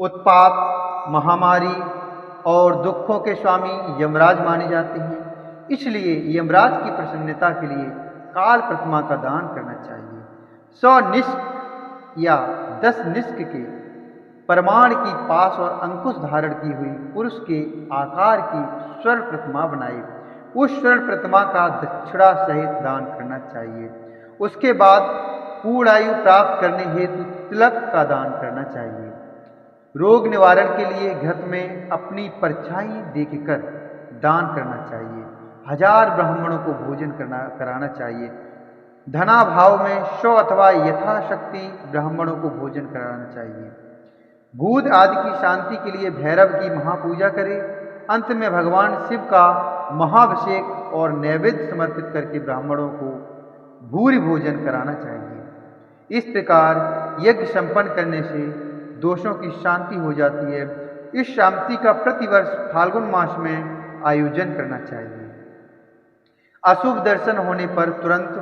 उत्पात, महामारी और दुखों के स्वामी यमराज माने जाते हैं। इसलिए यमराज की प्रसन्नता के लिए काल प्रतिमा का दान करना चाहिए। 100 निष्क या 10 निष्क के प्रमाण की पास और अंकुश धारण की हुई पुरुष के आकार की स्वर्ण प्रतिमा बनाई। उस स्वर्ण प्रतिमा का दक्षिणा सहित दान करना चाहिए। उसके बाद पूर्ण आयु प्राप्त करने हेतु तिलक का दान करना चाहिए। रोग निवारण के लिए घृत में अपनी परछाई देखकर दान करना चाहिए। 1000 ब्राह्मणों को भोजन कराना चाहिए। धनाभाव में 100 अथवा यथाशक्ति ब्राह्मणों को भोजन कराना चाहिए। भूत आदि की शांति के लिए भैरव की महापूजा करें। अंत में भगवान शिव का महाभिषेक और नैवेद्य समर्पित करके ब्राह्मणों को भूरि भोजन कराना चाहिए। इस प्रकार यज्ञ संपन्न करने से दोषों की शांति हो जाती है। इस शांति का प्रतिवर्ष फाल्गुन मास में आयोजन करना चाहिए। अशुभ दर्शन होने पर तुरंत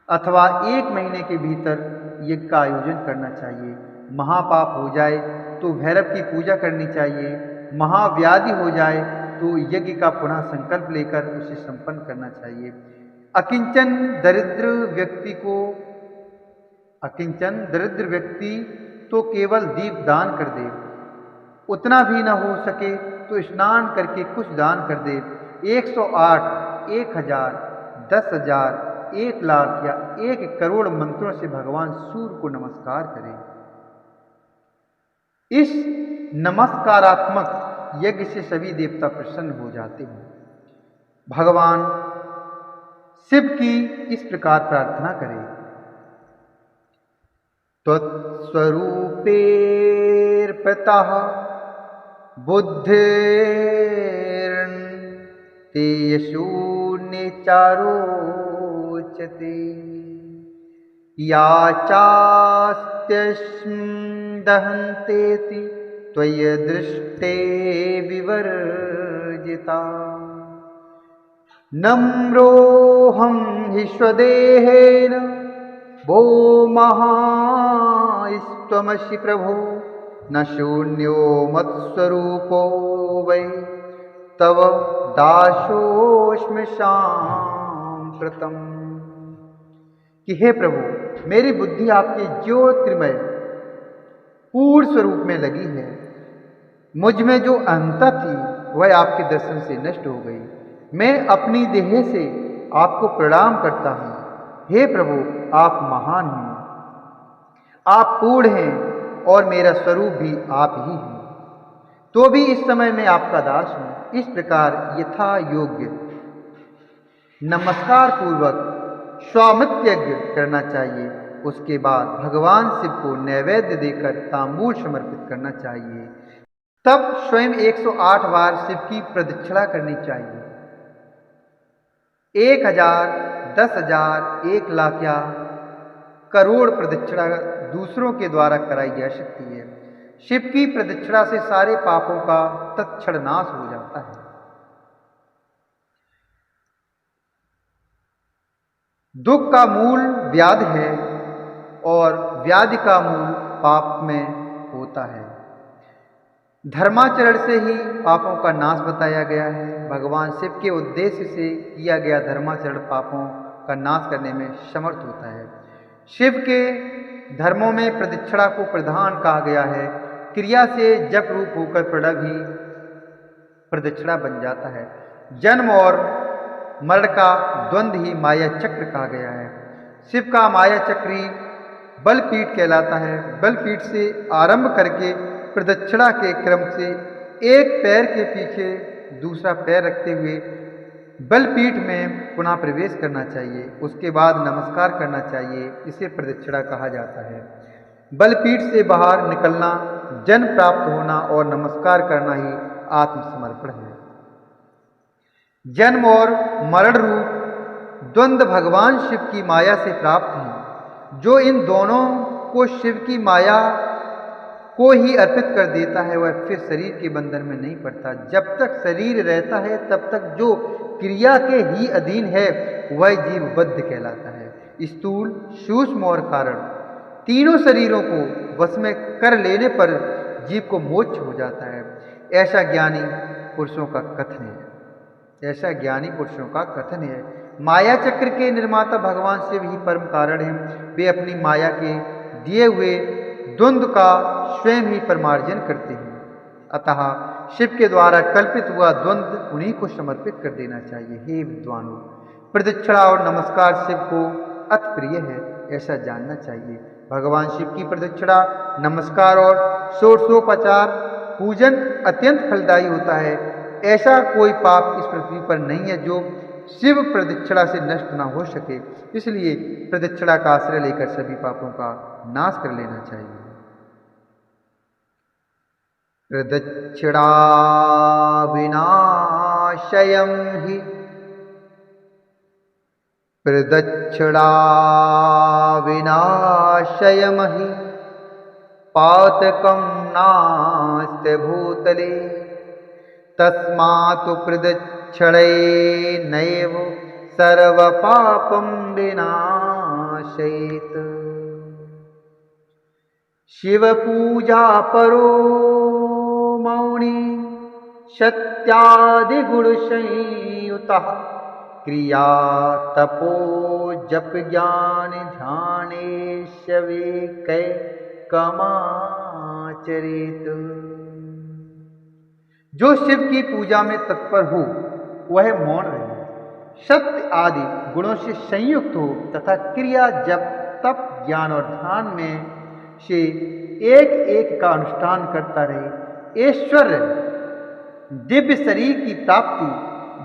अथवा 1 महीने के भीतर यज्ञ का आयोजन करना चाहिए। महापाप हो जाए तो भैरव की पूजा करनी चाहिए। महाव्याधि हो जाए तो यज्ञ का पुनः संकल्प लेकर उसे संपन्न करना चाहिए। अकिंचन दरिद्र व्यक्ति तो केवल दीप दान कर दे। उतना भी न हो सके तो स्नान करके कुछ दान कर दे। 108, 1000, 10,000, 1 लाख या 1 करोड़ मंत्रों से भगवान सूर्य को नमस्कार करें। इस नमस्कारात्मक यज्ञ से सभी देवता प्रसन्न हो जाते हैं। भगवान शिव की इस प्रकार प्रार्थना करें। त्वत्स्वरूपेऽर्पितः बुद्धिर्न ते शून्यचारोच्यते या चास्त्यस्मदहन्तेति त्वय्यदृष्टे विवर्जिता। नम्रोऽहं हि स्वदेहेन वो महास्त्वमसि प्रभो न शून्यो मत्स्वरूपो वै तव दासोऽस्मि साम्प्रतम्। कि हे प्रभु, मेरी बुद्धि आपके ज्योतिर्मय पूर्ण स्वरूप में लगी है। मुझ में जो अहंता थी वह आपके दर्शन से नष्ट हो गई। मैं अपनी देह से आपको प्रणाम करता हूँ। हे प्रभु, आप महान हैं, आप पूर्ण हैं और मेरा स्वरूप भी आप ही है। तो भी इस समय मैं आपका दास हूँ। इस प्रकार यथा योग्य नमस्कार पूर्वक स्वामित्व यज्ञ करना चाहिए। उसके बाद भगवान शिव को नैवेद्य देकर तांबूल समर्पित करना चाहिए। तब स्वयं 108 बार शिव की प्रदक्षिणा करनी चाहिए। 1000, 10,000, 1 लाख या करोड़ प्रदक्षिणा दूसरों के द्वारा कराई जा सकती है। शिव की प्रदक्षिणा से सारे पापों का तत्क्षण नाश हो जाता है। दुख का मूल व्याधि है और व्याधि का मूल पाप में होता है। धर्माचरण से ही पापों का नाश बताया गया है। भगवान शिव के उद्देश्य से किया गया धर्माचरण पापों का नाश करने में समर्थ होता है। शिव के धर्मों में प्रदक्षिणा को प्रधान कहा गया है। क्रिया से जप रूप होकर प्रणव ही प्रदक्षिणा बन जाता है। जन्म और मरण का द्वंद्व ही माया चक्र कहा गया है। शिव का माया चक्री बलपीठ कहलाता है। बलपीठ से आरंभ करके प्रदक्षिणा के क्रम से एक पैर के पीछे दूसरा पैर रखते हुए बलपीठ में पुनः प्रवेश करना चाहिए। उसके बाद नमस्कार करना चाहिए। इसे प्रदक्षिणा कहा जाता है। बलपीठ से बाहर निकलना, जन्म प्राप्त होना और नमस्कार करना ही आत्मसमर्पण है। जन्म और मरण रूप द्वंद्व भगवान शिव की माया से प्राप्त हैं। जो इन दोनों को शिव की माया को ही अर्पित कर देता है वह फिर शरीर के बंधन में नहीं पड़ता। जब तक शरीर रहता है तब तक जो क्रिया के ही अधीन है वह जीव बद्ध कहलाता है। स्थूल, सूक्ष्म और कारण तीनों शरीरों को वश में कर लेने पर जीव को मोक्ष हो जाता है। ऐसा ज्ञानी पुरुषों का कथन है। ऐसा ज्ञानी पुरुषों का कथन है। माया चक्र के निर्माता भगवान शिव ही परम कारण हैं। वे अपनी माया के दिए हुए द्वंद्व का स्वयं ही परमार्जन करते हैं। अतः शिव के द्वारा कल्पित हुआ द्वंद्व उन्हीं को समर्पित कर देना चाहिए। हे विद्वानों, प्रदक्षिणा और नमस्कार शिव को अति प्रिय है, ऐसा जानना चाहिए। भगवान शिव की प्रदक्षिणा, नमस्कार और षोडशोपचार पूजन अत्यंत फलदायी होता है। ऐसा कोई पाप इस पृथ्वी पर नहीं है जो शिव प्रदक्षिणा से नष्ट न हो सके। इसलिए प्रदक्षिणा का आश्रय लेकर सभी पापों का नाश कर लेना चाहिए। प्रदक्षिणा विनाशयं हि प्रदक्षिणा विनाशयं हि पातकं नास्ति भूतले तस्मात् प्रदक्षिणैनैव सर्वपापं विनाशयेत्। शिवपूजा परो मौनि सत्यादिगुणसंयुतः क्रिया तपो जप ज्ञान ध्यानेशविकैकमाचरेत्। जो शिव की पूजा में तत्पर हो वह मौन रहे, सत्य आदि गुणों से संयुक्त हो तथा क्रिया जप तप ज्ञान और ध्यान में से एक एक का अनुष्ठान करता रहे। ऐश्वर्य, दिव्य शरीर की प्राप्ति,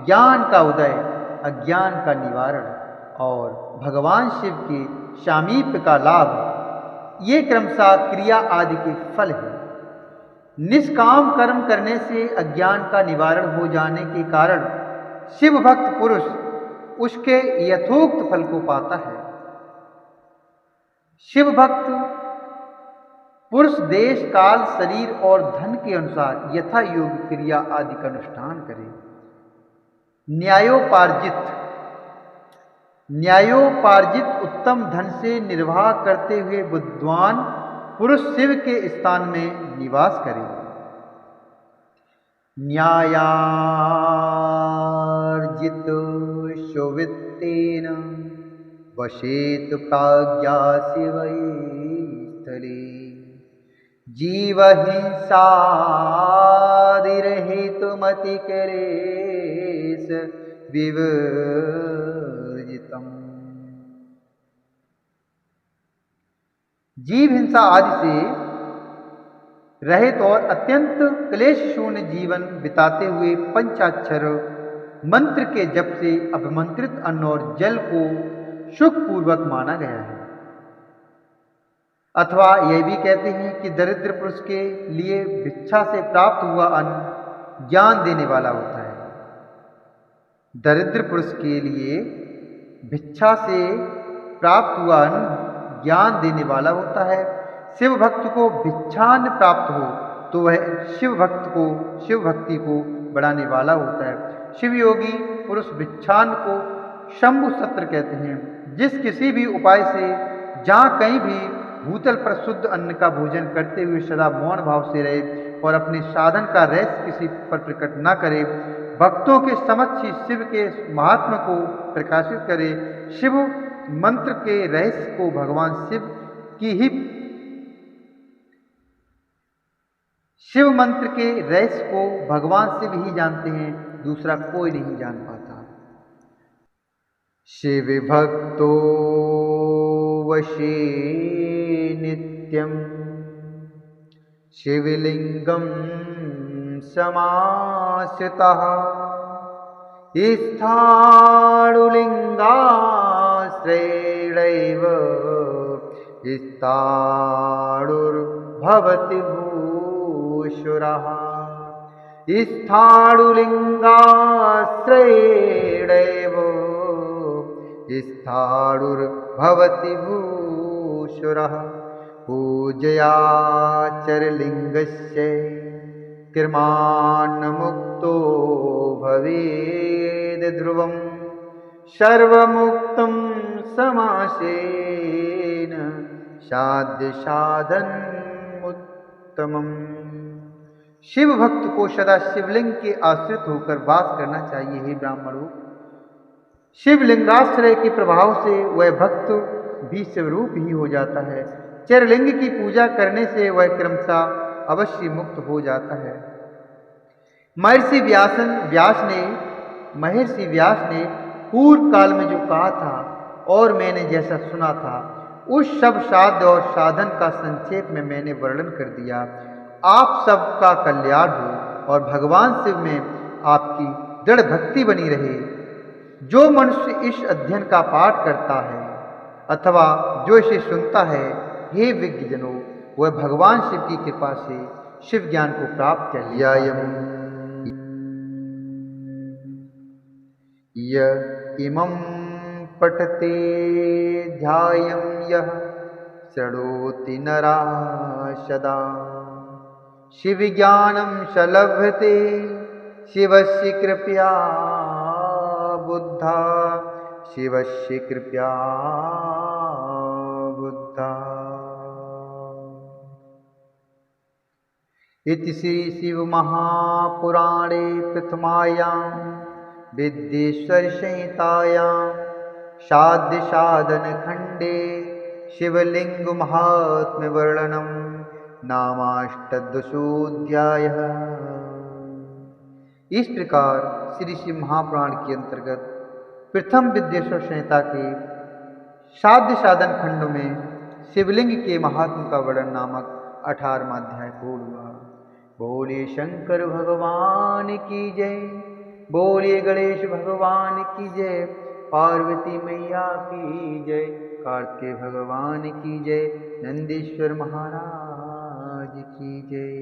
ज्ञान का उदय, अज्ञान का निवारण और भगवान शिव के सामीप्य का लाभ, ये क्रमशः क्रिया आदि के फल हैं। निष्काम कर्म करने से अज्ञान का निवारण हो जाने के कारण शिव भक्त पुरुष उसके यथोक्त फल को पाता है। शिव भक्त पुरुष देश काल शरीर और धन के अनुसार यथा योग्य क्रिया आदि का अनुष्ठान करे। न्यायोपार्जित उत्तम धन से निर्वाह करते हुए बुद्धिमान पुरुष शिव के स्थान में निवास करे। न्यायार्जित सुवित्तेन वशेत प्राज्ञा शिवैस्थले जीवहिंसादिरहितमतिकलेश विवर्जितम्। जीव हिंसा आदि से रहित और अत्यंत क्लेश शून्य जीवन बिताते हुए पंचाक्षर मंत्र के जप से अभिमंत्रित अन्न और जल को सुखपूर्वक माना गया है। अथवा यह भी कहते हैं कि दरिद्र पुरुष के लिए भिक्षा से प्राप्त हुआ अन्न ज्ञान देने वाला होता है। दरिद्र पुरुष के लिए भिक्षा से प्राप्त हुआ अन्न ज्ञान देने वाला होता है। शिव भक्त को भिक्षान्न प्राप्त हो तो वह शिव भक्ति को बढ़ाने वाला होता है। शिव योगी पुरुष भिक्षान्न को शंभु सत्र कहते हैं। जिस किसी भी उपाय से जहाँ कहीं भी भूतल पर शुद्ध अन्न का भोजन करते हुए सदा मौन भाव से रहे और अपने साधन का रहस्य किसी पर प्रकट न करे, भक्तों के समक्ष ही शिव के महात्मा को प्रकाशित करे, शिव मंत्र के रहस्य को भगवान शिव ही जानते हैं, दूसरा कोई नहीं जान पाता। शिव भक्तो वशे नित्यं शिवलिंगं समाश्रितः स्थाणुलिंगाश्रयैव स्थाणुर्भवति भूषुरः। स्थाणुलिंगाश्रयैव स्थाणुर्भवति भूषुरः। पूजयाचरलिंगस्य कृमान्मुक्तो भवेद् ध्रुवं सर्वमुक्तं समासेन साध्य साधन उत्तमम। शिव भक्त को सदा शिवलिंग के आश्रित होकर वास करना चाहिए। हे ब्राह्मणों, शिवलिंगाश्रय के प्रभाव से वह भक्त भी शिवरूप ही हो जाता है। चरलिंग की पूजा करने से वह क्रमशः अवश्य मुक्त हो जाता है। महर्षि व्यास ने पूर्व काल में जो कहा था और मैंने जैसा सुना था, उस सब साध्य और साधन का संक्षेप में मैंने वर्णन कर दिया। आप सबका कल्याण हो और भगवान शिव में आपकी दृढ़ भक्ति बनी रहे। जो मनुष्य इस अध्ययन का पाठ करता है अथवा जो इसे सुनता है, हे विज्ञजनों, वह भगवान शिव की कृपा से शिव ज्ञान को प्राप्त कर लिया। य इमं पठते ध्यायं यः शृणोति नरः सदा शिवज्ञानं स लभते शिवस्य कृपया बुद्धा शिवस्य कृपया बुद्धा। इति श्री शिवमहापुराणे प्रथमायां विद्येश्वर संहितायां साध्य साधन खंडे शिवलिंग महात्म्य वर्णनम नामाष्टदशोऽध्यायः। इस प्रकार श्री शिव महापुराण के अंतर्गत प्रथम विद्येश्वर संहिता के साध्य साधन खंड में शिवलिंग के महात्म्य का वर्णन नामक 18वां अध्याय पूर्ण हुआ। बोलिए शंकर भगवान की जय, बोलिए गणेश भगवान की जय, पार्वती मैया की जय, कार्तिकेय भगवान की जय, नंदीश्वर महाराज की जय।